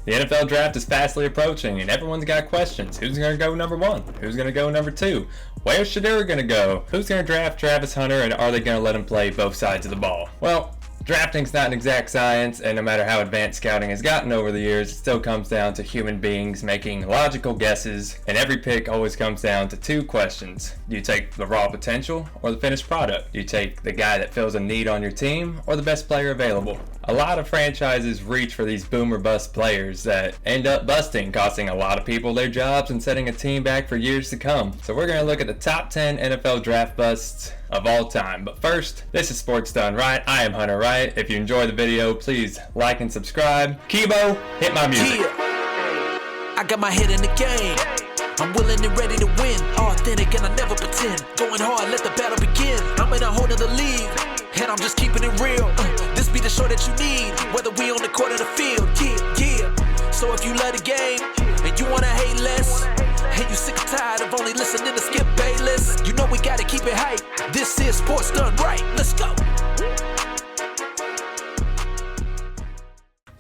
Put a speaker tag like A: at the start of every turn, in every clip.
A: The NFL draft is fastly approaching, and everyone's got questions. Who's going to go number 1? Who's going to go number 2? Where's Shedeur going to go? Who's going to draft Travis Hunter, and are they going to let him play both sides of the ball? Well, drafting's not an exact science, and no matter how advanced scouting has gotten over the years, it still comes down to human beings making logical guesses, and every pick always comes down to 2 questions. Do you take the raw potential or the finished product? Do you take the guy that fills a need on your team or the best player available? A lot of franchises reach for these boom or bust players that end up busting, costing a lot of people their jobs and setting a team back for years to come. So we're going to look at the top 10 NFL draft busts of all time. But first, this is Sports Done Right. I am Hunter Wright. If you enjoy the video, please like and subscribe. Kibo, hit my music.
B: I got my head in the game. I'm willing and ready to win. Authentic and I never pretend. Going hard, let the battle begin. I'm in a whole nother league, and I'm just keeping it real. This be the show that you need, whether we on the court or the field. Yeah. So if you love the game and you wanna hate less, and you sick and tired of only listening to Skip Bayless, you know we gotta keep it hype. This is Sports Done Right. Let's go.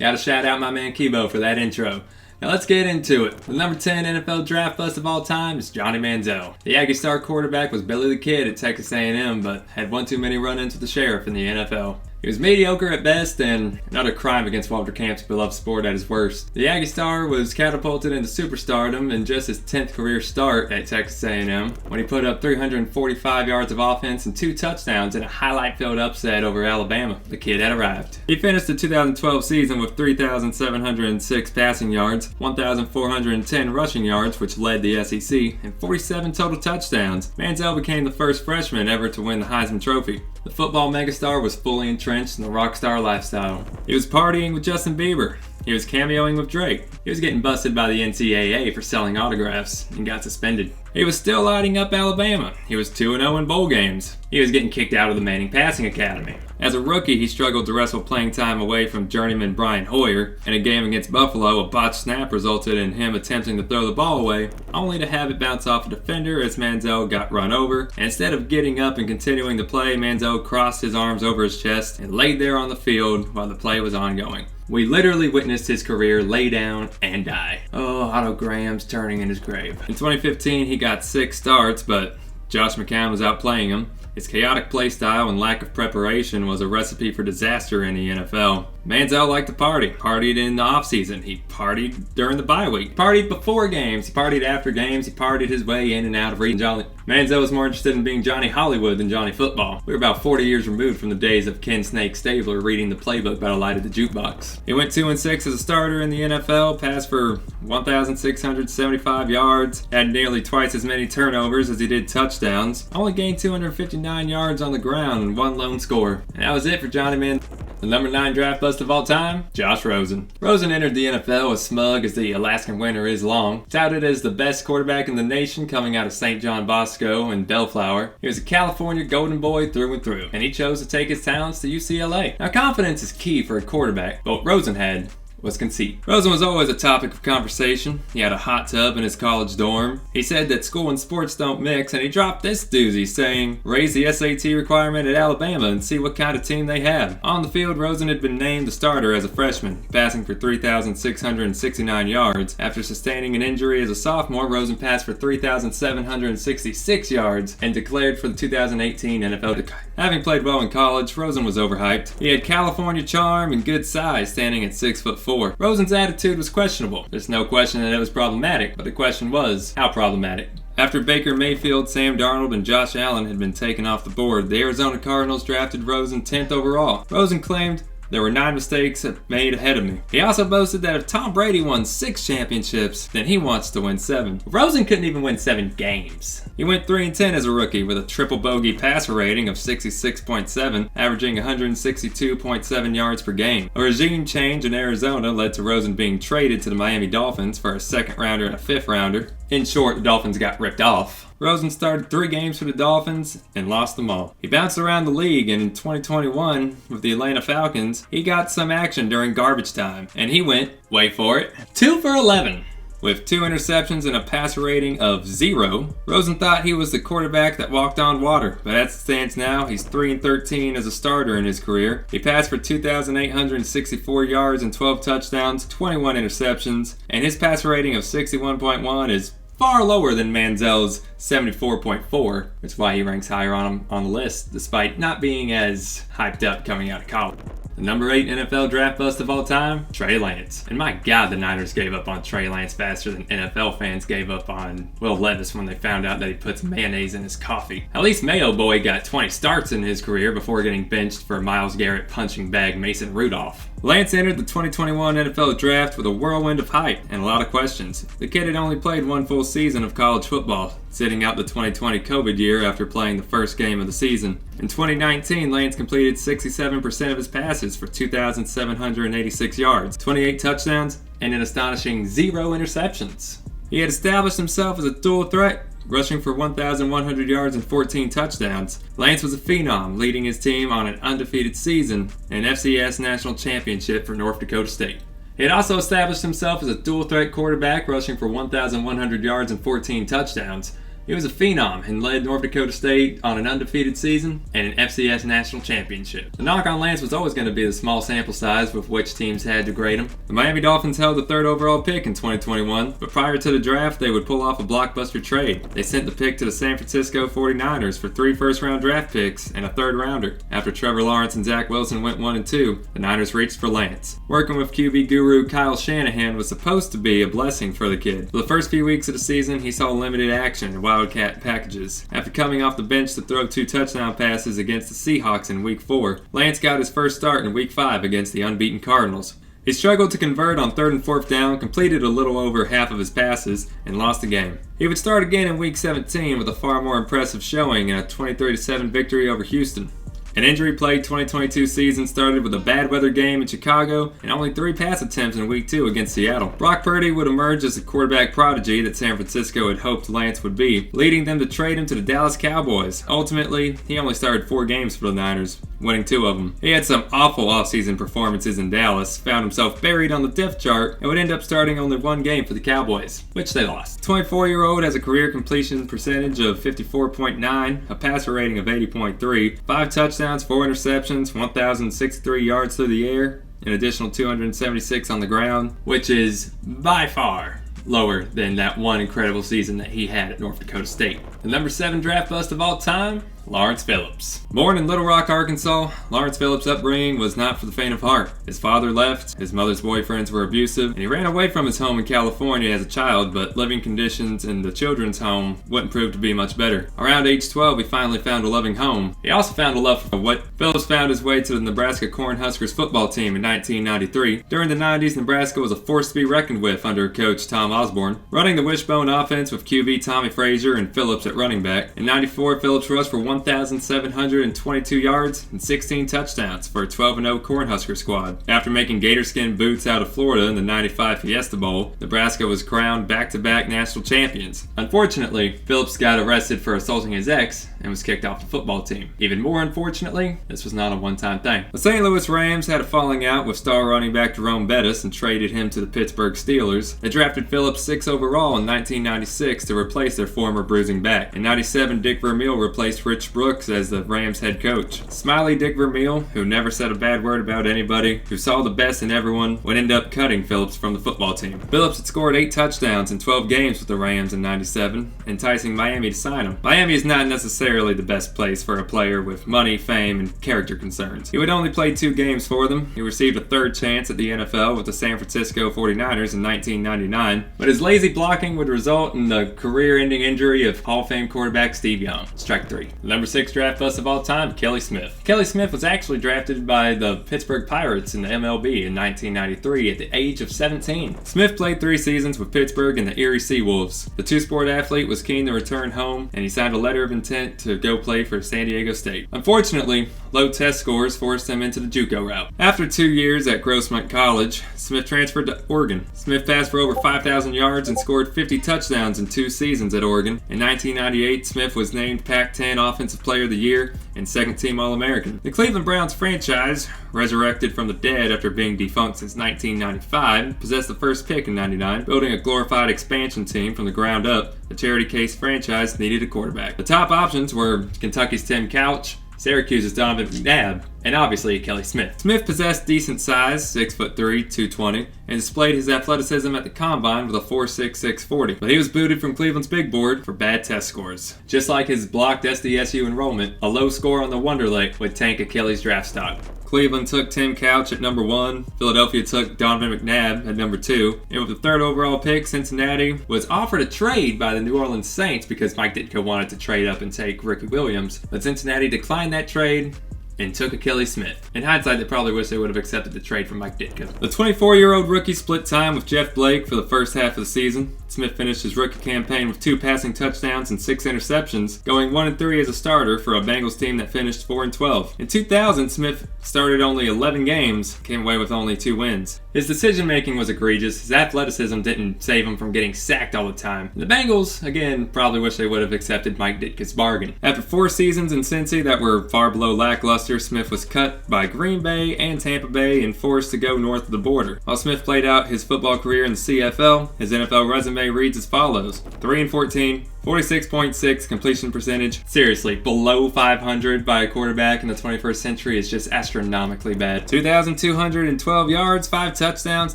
A: Gotta shout out my man Kibo for that intro. Now let's get into it. The number 10 NFL draft bust of all time is Johnny Manziel. The Aggie star quarterback was Billy the Kid at Texas A&M, but had one too many run-ins with the sheriff in the NFL. He was mediocre at best and another crime against Walter Camp's beloved sport at his worst. The Aggie star was catapulted into superstardom in just his 10th career start at Texas A&M when he put up 345 yards of offense and 2 touchdowns in a highlight-filled upset over Alabama. The kid had arrived. He finished the 2012 season with 3,706 passing yards, 1,410 rushing yards, which led the SEC, and 47 total touchdowns. Manziel became the first freshman ever to win the Heisman Trophy. The football megastar was fully entrenched in the rock star lifestyle. He was partying with Justin Bieber. He was cameoing with Drake. He was getting busted by the NCAA for selling autographs and got suspended. He was still lighting up Alabama. He was 2-0 in bowl games. He was getting kicked out of the Manning Passing Academy. As a rookie, he struggled to wrestle playing time away from journeyman Brian Hoyer. In a game against Buffalo, a botched snap resulted in him attempting to throw the ball away, only to have it bounce off a defender as Manziel got run over. And instead of getting up and continuing the play, Manziel crossed his arms over his chest and laid there on the field while the play was ongoing. We literally witnessed his career lay down and die. Oh, Otto Graham's turning in his grave. In 2015, he got 6 starts, but Josh McCown was outplaying him. His chaotic play style and lack of preparation was a recipe for disaster in the NFL. Manziel liked to party. Partied in the offseason. He partied during the bye week. He partied before games. He partied after games. He partied his way in and out of reading Johnny. Manziel was more interested in being Johnny Hollywood than Johnny Football. We were about 40 years removed from the days of Ken Snake Stabler reading the playbook by the light of the jukebox. He went 2-6 as a starter in the NFL, passed for 1,675 yards, had nearly twice as many turnovers as he did touchdowns, only gained 259 yards on the ground and 1 lone score. And that was it for Johnny Man. The number 9 draft bust of all time, Josh Rosen. Rosen entered the NFL as smug as the Alaskan winter is long, touted as the best quarterback in the nation coming out of St. John Bosco and Bellflower. He was a California golden boy through and through, and he chose to take his talents to UCLA. Now, confidence is key for a quarterback, but what Rosen had was conceit. Rosen was always a topic of conversation. He had a hot tub in his college dorm. He said that school and sports don't mix, and he dropped this doozy saying, raise the SAT requirement at Alabama and see what kind of team they have. On the field, Rosen had been named the starter as a freshman, passing for 3,669 yards. After sustaining an injury as a sophomore, Rosen passed for 3,766 yards and declared for the 2018 NFL. Having played well in college, Rosen was overhyped. He had California charm and good size, standing at 6'4". Rosen's attitude was questionable. There's no question that it was problematic, but the question was, how problematic? After Baker Mayfield, Sam Darnold, and Josh Allen had been taken off the board, the Arizona Cardinals drafted Rosen 10th overall. Rosen claimed, there were 9 mistakes made ahead of me. He also boasted that if Tom Brady won 6 championships, then he wants to win 7. Rosen couldn't even win 7 games. He went 3-10 as a rookie with a triple bogey passer rating of 66.7, averaging 162.7 yards per game. A regime change in Arizona led to Rosen being traded to the Miami Dolphins for a 2nd rounder and a 5th rounder. In short, the Dolphins got ripped off. Rosen started 3 games for the Dolphins and lost them all. He bounced around the league, and in 2021, with the Atlanta Falcons, he got some action during garbage time, and he went, wait for it, 2 for 11. with 2 interceptions and a passer rating of 0. Rosen thought he was the quarterback that walked on water, but as it stands now, he's 3-13 as a starter in his career. He passed for 2,864 yards and 12 touchdowns, 21 interceptions, and his passer rating of 61.1 is far lower than Manziel's 74.4, which is why he ranks higher on the list, despite not being as hyped up coming out of college. The number 8 NFL draft bust of all time, Trey Lance. And my God, the Niners gave up on Trey Lance faster than NFL fans gave up on Will Levis when they found out that he puts mayonnaise in his coffee. At least Mayo Boy got 20 starts in his career before getting benched for Myles Garrett punching bag Mason Rudolph. Lance entered the 2021 NFL Draft with a whirlwind of hype and a lot of questions. The kid had only played 1 full season of college football, sitting out the 2020 COVID year after playing the first game of the season. In 2019, Lance completed 67% of his passes for 2,786 yards, 28 touchdowns, and an astonishing 0 interceptions. He had established himself as a dual threat, rushing for 1,100 yards and 14 touchdowns. Lance was a phenom, leading his team on an undefeated season and FCS National Championship for North Dakota State. He had also established himself as a dual-threat quarterback, rushing for 1,100 yards and 14 touchdowns. He was a phenom and led North Dakota State on an undefeated season and an FCS National Championship. The knock on Lance was always going to be the small sample size with which teams had to grade him. The Miami Dolphins held the 3rd overall pick in 2021, but prior to the draft, they would pull off a blockbuster trade. They sent the pick to the San Francisco 49ers for 3 first-round draft picks and a 3rd rounder. After Trevor Lawrence and Zach Wilson went 1 and 2, the Niners reached for Lance. Working with QB guru Kyle Shanahan was supposed to be a blessing for the kid. For the first few weeks of the season, he saw limited action in Wildcat packages. After coming off the bench to throw 2 touchdown passes against the Seahawks in Week 4, Lance got his first start in Week 5 against the unbeaten Cardinals. He struggled to convert on 3rd and 4th down, completed a little over half of his passes, and lost the game. He would start again in Week 17 with a far more impressive showing in a 23-7 victory over Houston. An injury-plagued 2022 season started with a bad weather game in Chicago and only 3 pass attempts in Week 2 against Seattle. Brock Purdy would emerge as the quarterback prodigy that San Francisco had hoped Lance would be, leading them to trade him to the Dallas Cowboys. Ultimately, he only started 4 games for the Niners, winning 2 of them. He had some awful offseason performances in Dallas, found himself buried on the depth chart, and would end up starting only 1 game for the Cowboys, which they lost. The 24-year-old has a career completion percentage of 54.9, a passer rating of 80.3, 5 touchdowns, 4 interceptions, 1,063 yards through the air, an additional 276 on the ground, which is by far lower than that one incredible season that he had at North Dakota State. The number 7 draft bust of all time, Lawrence Phillips. Born in Little Rock, Arkansas, Lawrence Phillips' upbringing was not for the faint of heart. His father left, his mother's boyfriends were abusive, and he ran away from his home in California as a child, but living conditions in the children's home wouldn't prove to be much better. Around age 12, he finally found a loving home. He also found a love for what Phillips found his way to the Nebraska Cornhuskers football team in 1993. During the 90s, Nebraska was a force to be reckoned with under coach Tom Osborne, running the wishbone offense with QB Tommy Frazier and Phillips at running back. In 94, Phillips rushed for 1,722 yards and 16 touchdowns for a 12-0 Cornhusker squad. After making Gatorskin boots out of Florida in the 95 Fiesta Bowl, Nebraska was crowned back-to-back national champions. Unfortunately, Phillips got arrested for assaulting his ex and was kicked off the football team. Even more unfortunately, this was not a one-time thing. The St. Louis Rams had a falling out with star running back Jerome Bettis and traded him to the Pittsburgh Steelers. They drafted Phillips 6 overall in 1996 to replace their former bruising back. In 97, Dick Vermeil replaced Rich Brooks as the Rams head coach. Smiley Dick Vermeil, who never said a bad word about anybody, who saw the best in everyone, would end up cutting Phillips from the football team. Phillips had scored 8 touchdowns in 12 games with the Rams in 97, enticing Miami to sign him. Miami is not necessarily the best place for a player with money, fame, and character concerns. He would only play 2 games for them. He received a 3rd chance at the NFL with the San Francisco 49ers in 1999, but his lazy blocking would result in the career-ending injury of Hall of Fame quarterback Steve Young. Strike 3. The number 6 draft bust of all time, Kelly Smith. Kelly Smith was actually drafted by the Pittsburgh Pirates in the MLB in 1993 at the age of 17. Smith played 3 seasons with Pittsburgh and the Erie Seawolves. The 2-sport athlete was keen to return home, and he signed a letter of intent to go play for San Diego State. Unfortunately, low test scores forced him into the JUCO route. After 2 years at Grossmont College, Smith transferred to Oregon. Smith passed for over 5,000 yards and scored 50 touchdowns in 2 seasons at Oregon. In 1998, Smith was named Pac-10 Offensive Player of the Year and second-team All-American. The Cleveland Browns franchise, resurrected from the dead after being defunct since 1995, possessed the first pick in '99, building a glorified expansion team from the ground up. The Charity Case franchise needed a quarterback. The top options were Kentucky's Tim Couch, Syracuse's Donovan McNabb, and obviously Kelly Smith. Smith possessed decent size, 6'3", 220, and displayed his athleticism at the combine with a 4.66 40. But he was booted from Cleveland's big board for bad test scores. Just like his blocked SDSU enrollment, a low score on the Wonderlic would tank Achilles' draft stock. Cleveland took Tim Couch at number 1, Philadelphia took Donovan McNabb at number 2, and with the third overall pick, Cincinnati was offered a trade by the New Orleans Saints because Mike Ditka wanted to trade up and take Ricky Williams, but Cincinnati declined that trade and took Achilles Smith. In hindsight, they probably wish they would have accepted the trade from Mike Ditka. The 24-year-old rookie split time with Jeff Blake for the first half of the season. Smith finished his rookie campaign with 2 passing touchdowns and 6 interceptions, going 1-3 as a starter for a Bengals team that finished 4-12. In 2000, Smith started only 11 games, came away with only 2 wins. His decision-making was egregious. His athleticism didn't save him from getting sacked all the time. And the Bengals, again, probably wish they would have accepted Mike Ditka's bargain. After 4 seasons in Cincy that were far below lackluster, Smith was cut by Green Bay and Tampa Bay and forced to go north of the border. While Smith played out his football career in the CFL, his NFL resume reads as follows: 3-14, 46.6 completion percentage. Seriously, below 500 by a quarterback in the 21st century is just astronomically bad. 2,212 yards, 5 touchdowns,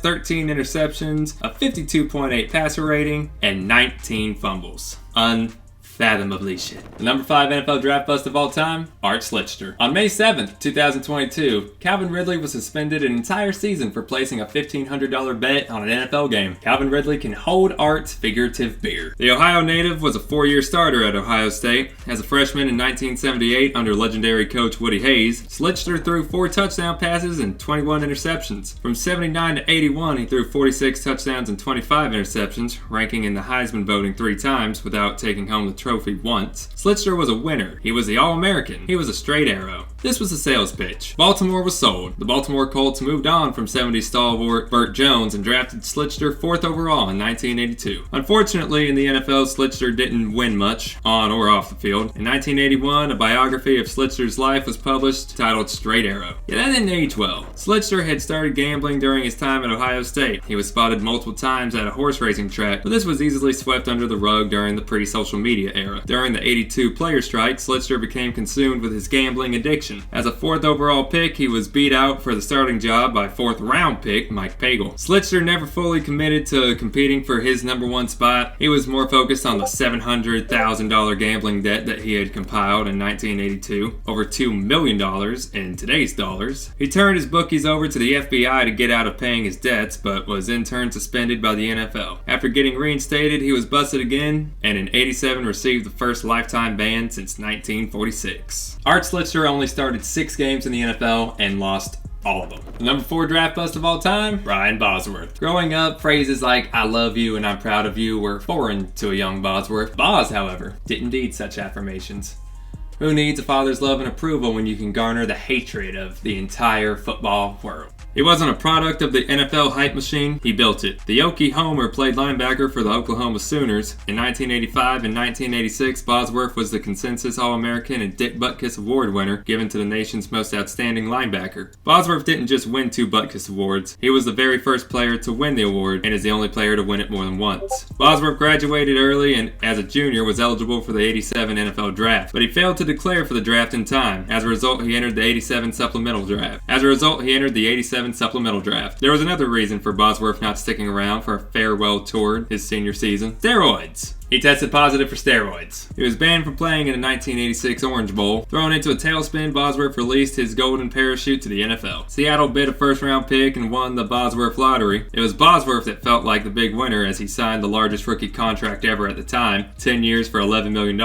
A: 13 interceptions, a 52.8 passer rating, and 19 fumbles. Unfathomably shit. The number 5 NFL draft bust of all time, Art Schlichter. On May 7th, 2022, Calvin Ridley was suspended an entire season for placing a $1,500 bet on an NFL game. Calvin Ridley can hold Art's figurative beer. The Ohio native was a 4-year starter at Ohio State. As a freshman in 1978 under legendary coach Woody Hayes, Schlichter threw 4 touchdown passes and 21 interceptions. From 79 to 81, he threw 46 touchdowns and 25 interceptions, ranking in the Heisman voting 3 times without taking home the trophy once. Schlichter was a winner. He was the All-American. He was a straight arrow. This was a sales pitch. Baltimore was sold. The Baltimore Colts moved on from 70s stalwart Burt Jones and drafted Schlichter 4th overall in 1982. Unfortunately, in the NFL, Schlichter didn't win much, on or off the field. In 1981, a biography of Schlichter's life was published titled Straight Arrow. Yeah, that didn't age well. Schlichter had started gambling during his time at Ohio State. He was spotted multiple times at a horse racing track, but this was easily swept under the rug during the pre-social media era. During the 82 player strike, Schlichter became consumed with his gambling addiction. As a 4th overall pick, he was beat out for the starting job by 4th round pick Mike Pagel. Schlichter never fully committed to competing for his number 1 spot. He was more focused on the $700,000 gambling debt that he had compiled in 1982, over $2 million in today's dollars. He turned his bookies over to the FBI to get out of paying his debts, but was in turn suspended by the NFL. After getting reinstated, he was busted again, and in 87 received the first lifetime ban since 1946. Art Schlichter only started 6 games in the NFL and lost all of them. The number 4 draft bust of all time, Brian Bosworth. Growing up, phrases like "I love you" and "I'm proud of you" were foreign to a young Bosworth. Boz, however, didn't need such affirmations. Who needs a father's love and approval when you can garner the hatred of the entire football world? He wasn't a product of the NFL hype machine, he built it. The Okie Homer played linebacker for the Oklahoma Sooners. In 1985 and 1986, Bosworth was the consensus All-American and Dick Butkus Award winner, given to the nation's most outstanding linebacker. Bosworth didn't just win 2 Butkus Awards, he was the very first player to win the award and is the only player to win it more than once. Bosworth graduated early and as a junior was eligible for the 87 NFL draft, but he failed to declare for the draft in time. As a result, he entered the 87 supplemental draft. There was another reason for Bosworth not sticking around for a farewell tour his senior season: steroids. He tested positive for steroids. He was banned from playing in the 1986 Orange Bowl. Thrown into a tailspin, Bosworth released his golden parachute to the NFL. Seattle bid a first-round pick and won the Bosworth lottery. It was Bosworth that felt like the big winner as he signed the largest rookie contract ever at the time, 10 years for $11 million.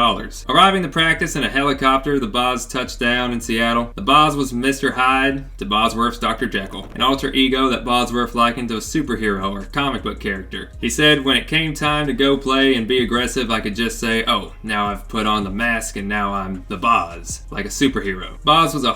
A: Arriving to practice in a helicopter, the Bos touched down in Seattle. The Bos was Mr. Hyde to Bosworth's Dr. Jekyll, an alter ego that Bosworth likened to a superhero or comic book character. He said when it came time to go play and be a great aggressive, I could just say, oh, now I've put on the mask and now I'm the Boz, like a superhero. Boz was a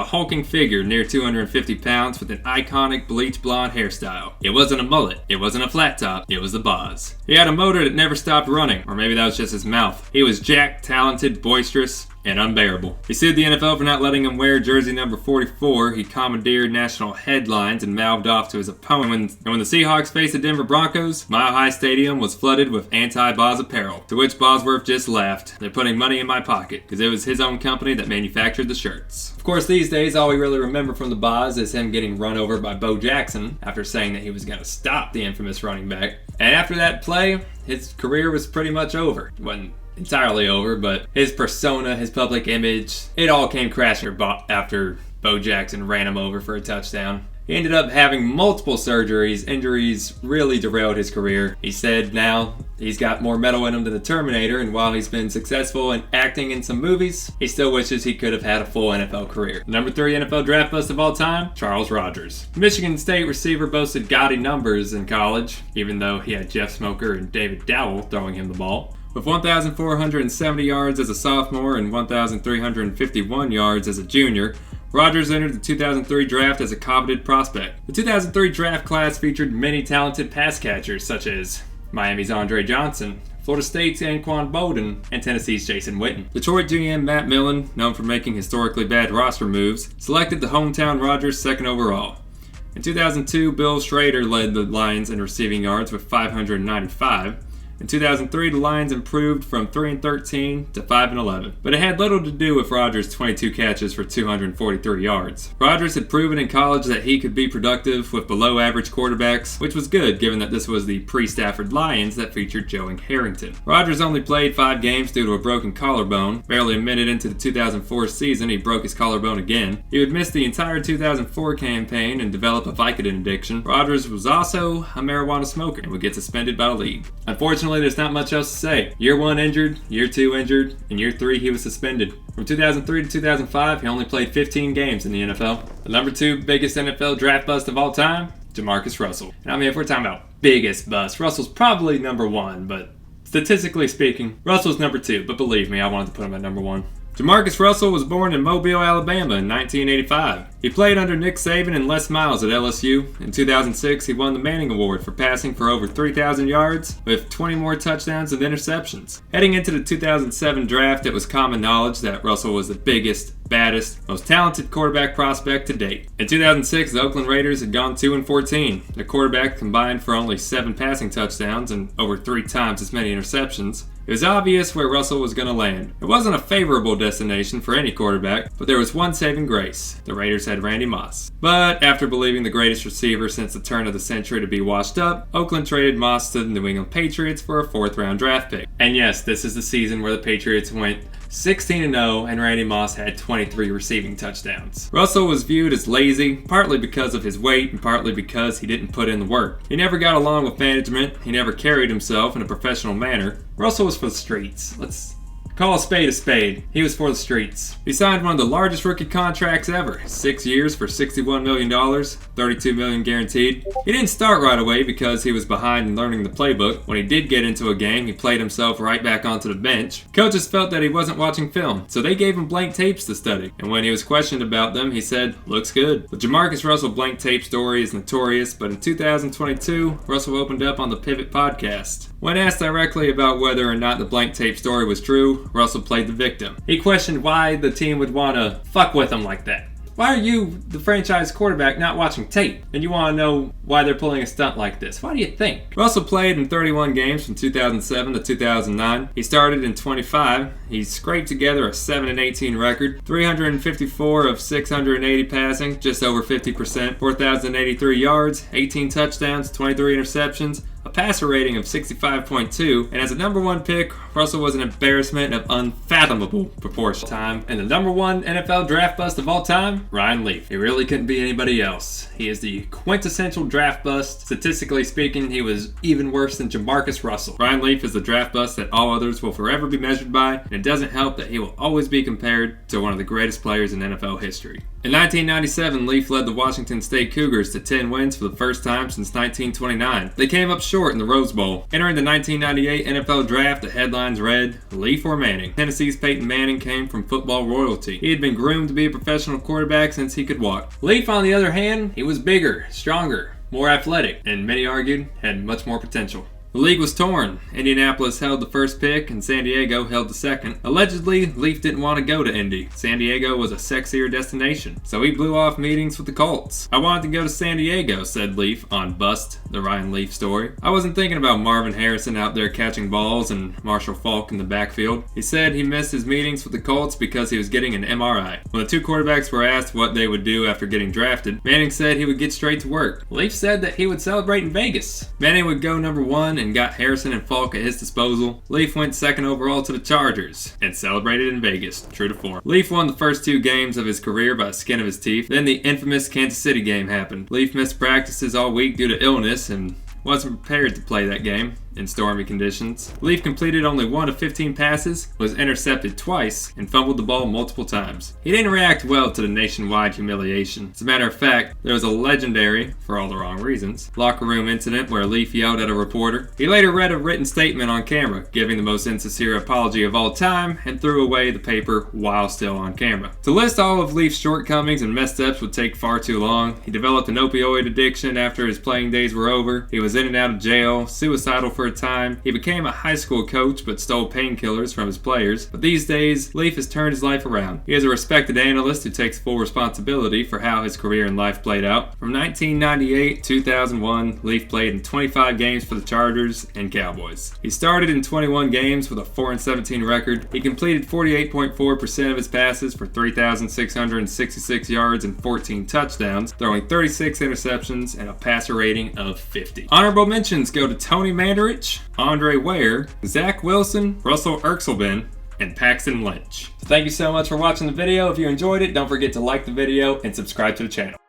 A: hulking figure near 250 pounds with an iconic bleach blonde hairstyle. It wasn't a mullet, it wasn't a flat top, it was the Boz. He had a motor that never stopped running, or maybe that was just his mouth. He was jacked, talented, boisterous, and unbearable. He sued the NFL for not letting him wear jersey number 44. He commandeered national headlines and mouthed off to his opponent. And when the Seahawks faced the Denver Broncos, Mile High Stadium was flooded with anti-Boz apparel, to which Bosworth just laughed. They're putting money in my pocket, because it was his own company that manufactured the shirts. Of course, these days, all we really remember from the Boz is him getting run over by Bo Jackson after saying that he was going to stop the infamous running back. And after that play, his career was pretty much over. It wasn't entirely over, but his persona, his public image, it all came crashing after Bo Jackson ran him over for a touchdown. He ended up having multiple surgeries. Injuries really derailed his career. He said now he's got more metal in him than the Terminator, and while he's been successful in acting in some movies, he still wishes he could have had a full NFL career. Number 3 NFL draft bust of all time, Charles Rogers. Michigan State receiver boasted gaudy numbers in college, even though he had Jeff Smoker and David Dowell throwing him the ball. With 1,470 yards as a sophomore and 1,351 yards as a junior, Rogers entered the 2003 draft as a coveted prospect. The 2003 draft class featured many talented pass catchers such as Miami's Andre Johnson, Florida State's Anquan Bolden, and Tennessee's Jason Witten. Detroit GM Matt Millen, known for making historically bad roster moves, selected the hometown Rogers second overall. In 2002, Bill Schrader led the Lions in receiving yards with 595. In 2003, the Lions improved from 3-13 to 5-11, but it had little to do with Rogers' 22 catches for 243 yards. Rogers had proven in college that he could be productive with below-average quarterbacks, which was good given that this was the pre-Stafford Lions that featured Joe Harrington. Rogers only played 5 games due to a broken collarbone. Barely a minute into the 2004 season, he broke his collarbone again. He would miss the entire 2004 campaign and develop a Vicodin addiction. Rogers was also a marijuana smoker and would get suspended by the league. Unfortunately, there's not much else to say. Year 1 injured, year 2 injured, and year 3 he was suspended. From 2003 to 2005, he only played 15 games in the NFL. The number 2 biggest NFL draft bust of all time, Demarcus Russell. And I mean, if we're talking about biggest bust, Russell's probably number 1, but statistically speaking, Russell's number 2. But believe me, I wanted to put him at number 1. Demarcus Russell was born in Mobile, Alabama in 1985. He played under Nick Saban and Les Miles at LSU. In 2006, he won the Manning Award for passing for over 3,000 yards with 20 more touchdowns and interceptions. Heading into the 2007 draft, it was common knowledge that Russell was the biggest, baddest, most talented quarterback prospect to date. In 2006, the Oakland Raiders had gone 2-14. The quarterback combined for only 7 passing touchdowns and over 3 times as many interceptions. It was obvious where Russell was going to land. It wasn't a favorable destination for any quarterback, but there was one saving grace. The Raiders had Randy Moss. But after believing the greatest receiver since the turn of the century to be washed up, Oakland traded Moss to the New England Patriots for a 4th-round draft pick. And yes, this is the season where the Patriots went 16-0 and Randy Moss had 23 receiving touchdowns. Russell was viewed as lazy, partly because of his weight and partly because he didn't put in the work. He never got along with management, he never carried himself in a professional manner. Russell was for the streets. Let's call a spade a spade. He was for the streets. He signed one of the largest rookie contracts ever. 6 years for $61 million, $32 million guaranteed. He didn't start right away because he was behind in learning the playbook. When he did get into a game, he played himself right back onto the bench. Coaches felt that he wasn't watching film, so they gave him blank tapes to study. And when he was questioned about them, he said, "Looks good." The Demarcus Russell blank tape story is notorious, but in 2022, Russell opened up on the Pivot podcast. When asked directly about whether or not the blank tape story was true, Russell played the victim. He questioned why the team would want to fuck with him like that. Why are you, the franchise quarterback, not watching tape? And you want to know why they're pulling a stunt like this? Why do you think? Russell played in 31 games from 2007 to 2009. He started in 25. He scraped together a 7-18 record, 354 of 680 passing, just over 50%, 4,083 yards, 18 touchdowns, 23 interceptions, a passer rating of 65.2, and as a number 1 pick, Russell was an embarrassment of unfathomable proportion. And the number 1 NFL draft bust of all time, Ryan Leaf. He really couldn't be anybody else. He is the quintessential draft bust. Statistically speaking, he was even worse than Demarcus Russell. Ryan Leaf is the draft bust that all others will forever be measured by, and it doesn't help that he will always be compared to one of the greatest players in NFL history. In 1997, Leaf led the Washington State Cougars to 10 wins for the first time since 1929. They came up short in the Rose Bowl. Entering the 1998 NFL Draft, the headlines read, Leaf or Manning. Tennessee's Peyton Manning came from football royalty. He had been groomed to be a professional quarterback since he could walk. Leaf, on the other hand, he was bigger, stronger, more athletic, and many argued had much more potential. The league was torn. Indianapolis held the first pick and San Diego held the second. Allegedly, Leaf didn't want to go to Indy. San Diego was a sexier destination, so he blew off meetings with the Colts. I wanted to go to San Diego, said Leaf on Bust, the Ryan Leaf story. I wasn't thinking about Marvin Harrison out there catching balls and Marshall Faulk in the backfield. He said he missed his meetings with the Colts because he was getting an MRI. When the two quarterbacks were asked what they would do after getting drafted, Manning said he would get straight to work. Leaf said that he would celebrate in Vegas. Manning would go number 1 and got Harrison and Falk at his disposal. Leaf went second overall to the Chargers and celebrated in Vegas, true to form. Leaf won the first 2 games of his career by the skin of his teeth. Then the infamous Kansas City game happened. Leaf missed practices all week due to illness and wasn't prepared to play that game in stormy conditions. Leaf completed only 1 of 15 passes, was intercepted twice, and fumbled the ball multiple times. He didn't react well to the nationwide humiliation. As a matter of fact, there was a legendary, for all the wrong reasons, locker room incident where Leaf yelled at a reporter. He later read a written statement on camera, giving the most insincere apology of all time, and threw away the paper while still on camera. To list all of Leaf's shortcomings and messed ups would take far too long. He developed an opioid addiction after his playing days were over. He was in and out of jail, suicidal for a time. He became a high school coach but stole painkillers from his players. But these days, Leaf has turned his life around. He is a respected analyst who takes full responsibility for how his career and life played out. From 1998 to 2001, Leaf played in 25 games for the Chargers and Cowboys. He started in 21 games with a 4-17 record. He completed 48.4% of his passes for 3,666 yards and 14 touchdowns, throwing 36 interceptions and a passer rating of 50. Honorable mentions go to Tony Mandarich, Andre Ware, Zach Wilson, Russell Erxelben, and Paxton Lynch. So thank you so much for watching the video. If you enjoyed it, don't forget to like the video and subscribe to the channel.